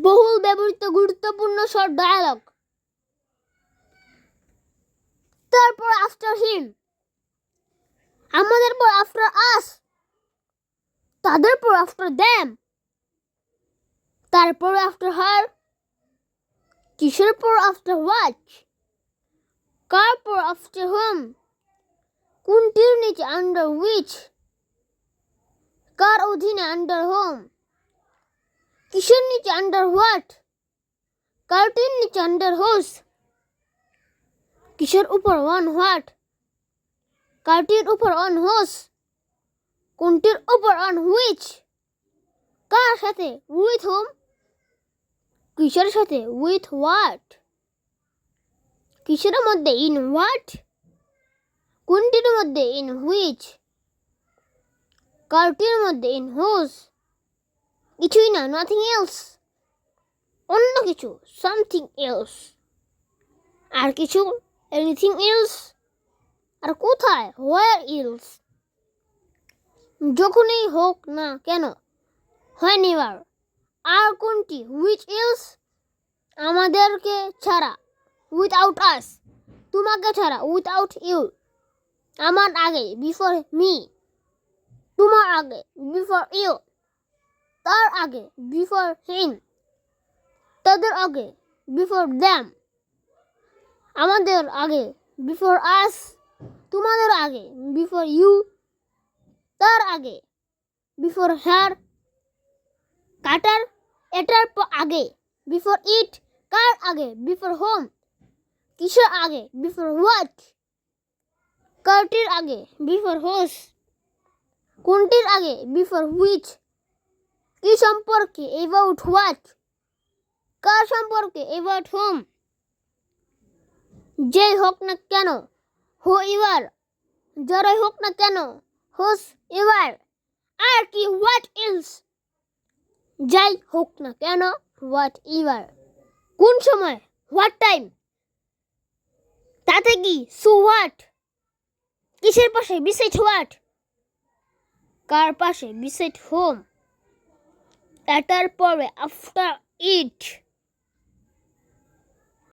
বহুল ব্যবহৃত গুরুত্বপূর্ণ শর্ট ডায়ালগ। তারপর আফটার হিম, আমাদের পর আফটার আস, তাদের পর আফটার দ্যাম, তারপর আফটার হার, কিসের পর আফটার হোয়াট, কার পর আফটার হোম, কোনটির নিচে আন্ডার হুইচ, কার অধীনে আন্ডার হোম, কিসের নিচে আন্ডার হোয়াট, কারটির নিচে আন্ডার হোস, কিসের উপর অন হোয়াট, কারটির উপর অন হোস, কোনটির উপর অন হুইচ, কার সাথে উইথ হোম, কিসের সাথে উইথ হোয়াট, কিসের মধ্যে ইন হোয়াট, কোনটির মধ্যে ইন হুইচ, কারটির মধ্যে ইন হোস, কিছুই না নাথিং এলস, অন্য কিছু সামথিং এলস, আর কিছু এনিথিং এলস, আর কোথায় হোয়ার এলস, যখনই হোক না কেন হোয়েনেভার, আর কোনটি হুইচ এলস, আমাদেরকে ছাড়া উইথআউট আস, তোমাকে ছাড়া উইথআউট ইউ, আমার আগে বিফোর মি, তোমার আগে বিফোর ইউ, তার আগে বিফোর হিম, তাদের আগে বিফোর দ্যাম, আমাদের আগে বিফোর আস, তোমাদের আগে বিফোর ইউ, তার আগে বিফোর হার, কাটার এটার আগে বিফোর ইট, কার আগে বিফোর হোম, কিসের আগে বিফোর হোয়াট, কারটির আগে বিফোর হোস, কোনটির আগে বিফোর হুইচ, কি সম্পর্কে এবাউট হোয়াট, কার সম্পর্কে এবাউট হোম, যেই হোক না কেন হো ইভার, যারাই হোক না কেন হোস ইভার, আর কি হোয়াট এলস, যাই হোক না কেন হোয়াট ইভার, কোন সময় হোয়াট টাইম, তাতে কি সো হোয়াট, কিসের পাশে বিসাইড হোয়াট, কার পাশে বিসাইড হোম, এটার পরে আফটার ইট।